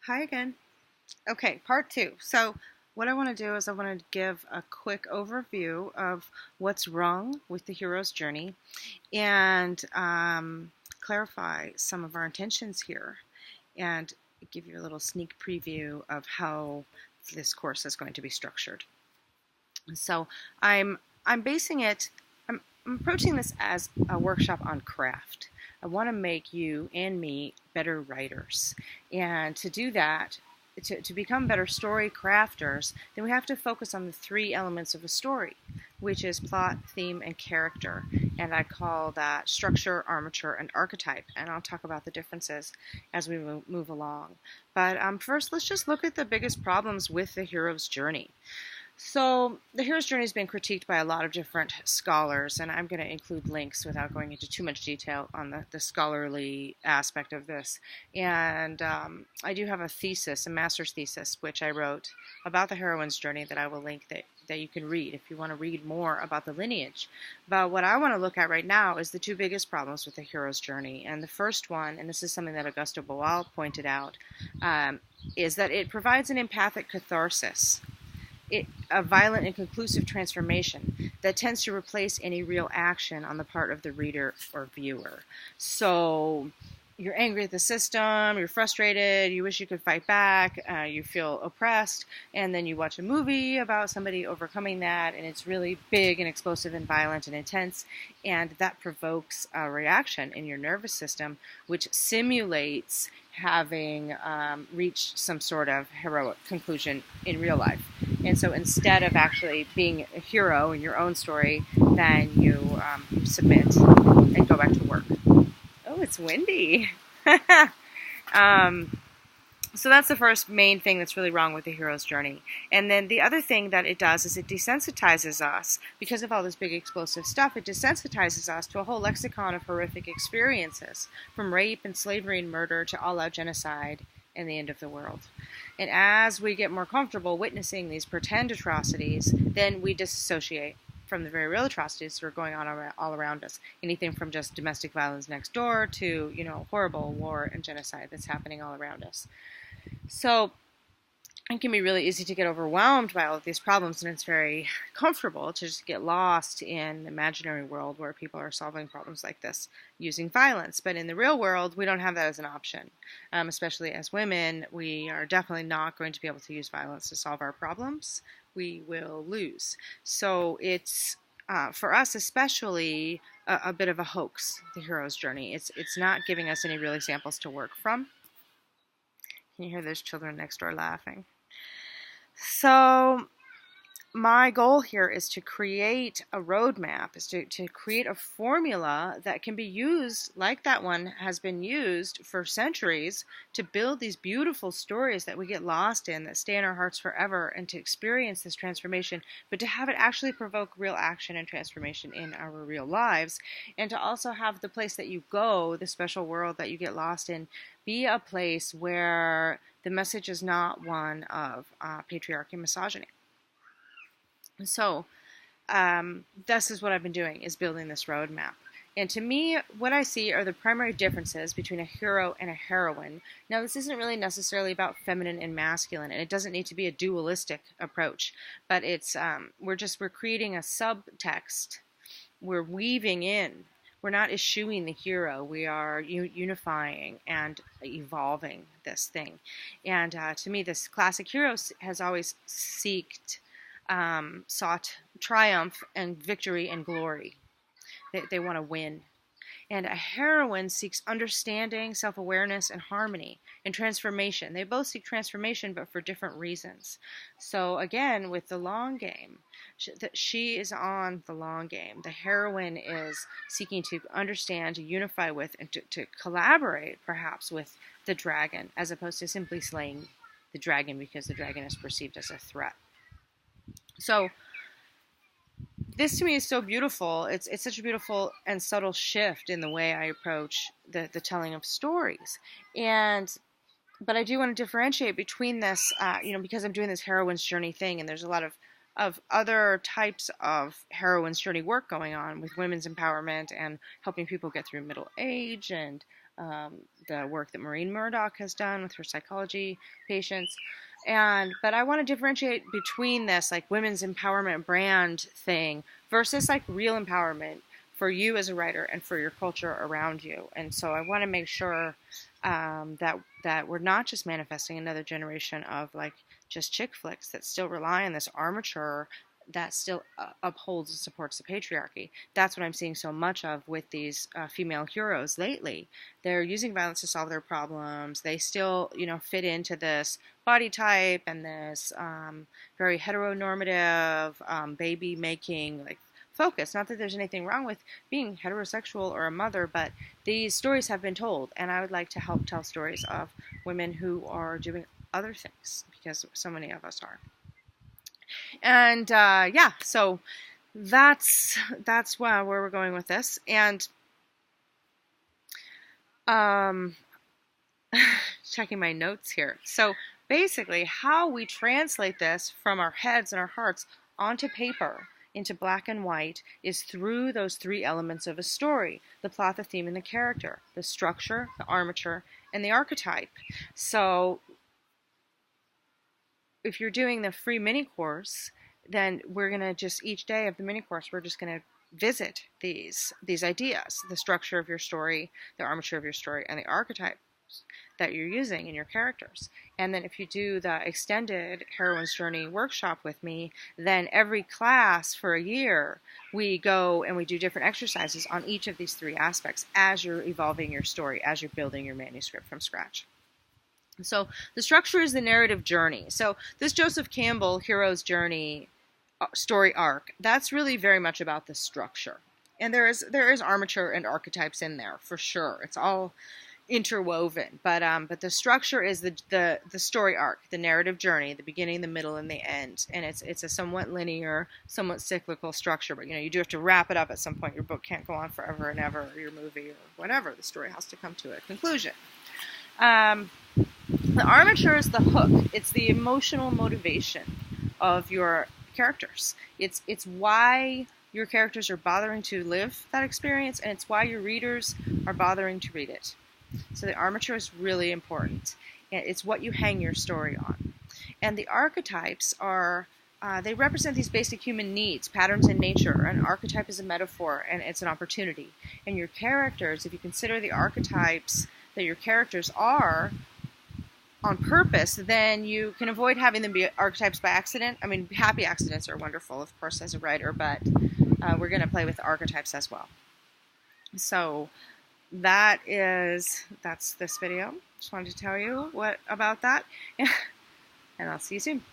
Hi again. Okay, part two. So, what I want to do is I want to give a quick overview of what's wrong with the hero's journey and clarify some of our intentions here and give you a little sneak preview of how this course is going to be structured. So, I'm I'm basing it. I'm approaching this as a workshop on craft. I want to make you and me better writers. And to do that, to become better story crafters, then we have to focus on the three elements of a story, which is plot, theme, and character. And I call that structure, armature, and archetype. And I'll talk about the differences as we move along. But first, let's just look at the biggest problems with the hero's journey. So the hero's journey has been critiqued by a lot of different scholars, and I'm going to include links without going into too much detail on the scholarly aspect of this. And I do have a thesis, a master's thesis, which I wrote about the heroine's journey that I will link that you can read if you want to read more about the lineage. But what I want to look at right now is the two biggest problems with the hero's journey. And the first one, and this is something that Augusto Boal pointed out, is that it provides an empathic catharsis. A violent and conclusive transformation that tends to replace any real action on the part of the reader or viewer. So you're angry at the system, you're frustrated, you wish you could fight back, you feel oppressed, and then you watch a movie about somebody overcoming that, and it's really big and explosive and violent and intense, and that provokes a reaction in your nervous system, which simulates having reached some sort of heroic conclusion in real life. And so instead of actually being a hero in your own story, then you submit and go back to work. Oh, it's windy. So that's the first main thing that's really wrong with the hero's journey. And then the other thing that it does is it desensitizes us. Because of all this big explosive stuff, it desensitizes us to a whole lexicon of horrific experiences, from rape and slavery and murder to all-out genocide and the end of the world. And as we get more comfortable witnessing these pretend atrocities, then we disassociate from the very real atrocities that are going on all around us. Anything from just domestic violence next door to, horrible war and genocide that's happening all around us. So it can be really easy to get overwhelmed by all of these problems, and it's very comfortable to just get lost in the imaginary world where people are solving problems like this using violence. But in the real world, we don't have that as an option. Especially as women, we are definitely not going to be able to use violence to solve our problems. We will lose. So it's, for us especially, a bit of a hoax, the hero's journey. It's not giving us any real examples to work from. Can you hear those children next door laughing? So my goal here is to create a roadmap, is to create a formula that can be used like that one has been used for centuries to build these beautiful stories that we get lost in, that stay in our hearts forever, and to experience this transformation, but to have it actually provoke real action and transformation in our real lives, and to also have the place that you go, the special world that you get lost in, be a place where the message is not one of patriarchy and misogyny. So this is what I've been doing, is building this roadmap. And to me, what I see are the primary differences between a hero and a heroine. Now, this isn't really necessarily about feminine and masculine, and it doesn't need to be a dualistic approach, but it's we're creating a subtext. We're weaving in. We're not eschewing the hero. We are unifying and evolving this thing. And to me, this classic hero has always sought triumph and victory and glory. They want to win. And a heroine seeks understanding, self-awareness, and harmony, and transformation. They both seek transformation, but for different reasons. So again, with the long game, she is on the long game. The heroine is seeking to understand, to unify with, and to collaborate, perhaps, with the dragon, as opposed to simply slaying the dragon because the dragon is perceived as a threat. So this to me is so beautiful. It's such a beautiful and subtle shift in the way I approach the telling of stories. But I do want to differentiate between this, because I'm doing this heroine's journey thing, and there's a lot of other types of heroine's journey work going on with women's empowerment and helping people get through middle age and the work that Maureen Murdoch has done with her psychology patients. But I want to differentiate between this like women's empowerment brand thing versus like real empowerment for you as a writer and for your culture around you. And so I want to make sure that we're not just manifesting another generation of like just chick flicks that still rely on this armature that still upholds and supports the patriarchy. That's what I'm seeing so much of with these female heroes lately. They're using violence to solve their problems. They still, fit into this body type and this very heteronormative baby making like focus. Not that there's anything wrong with being heterosexual or a mother, but these stories have been told, and I would like to help tell stories of women who are doing other things, because so many of us are. And so that's where we're going with this. And checking my notes here. So basically, how we translate this from our heads and our hearts onto paper, into black and white, is through those three elements of a story: the plot, the theme, and the character, the structure, the armature, and the archetype. So if you're doing the free mini course, then we're going to just, each day of the mini course, we're just going to visit these ideas: the structure of your story, the armature of your story, and the archetypes that you're using in your characters. And then if you do the extended Heroine's Journey workshop with me, then every class for a year, we go and we do different exercises on each of these three aspects as you're evolving your story, as you're building your manuscript from scratch. So the structure is the narrative journey. So this Joseph Campbell Hero's Journey story arc, that's really very much about the structure. And there is armature and archetypes in there for sure. It's all interwoven, but the structure is the story arc, the narrative journey, the beginning, the middle, and the end. And it's a somewhat linear, somewhat cyclical structure, but you do have to wrap it up at some point. Your book can't go on forever and ever, or your movie or whatever. The story has to come to a conclusion. The armature is the hook. It's the emotional motivation of your characters. It's why your characters are bothering to live that experience, and it's why your readers are bothering to read it. So the armature is really important. It's what you hang your story on. And the archetypes are, they represent these basic human needs, patterns in nature. An archetype is a metaphor, and it's an opportunity. And your characters, if you consider the archetypes that your characters are on purpose, then you can avoid having them be archetypes by accident. I mean, happy accidents are wonderful, of course, as a writer, but we're going to play with archetypes as well. So that's this video. Just wanted to tell you about that, and I'll see you soon.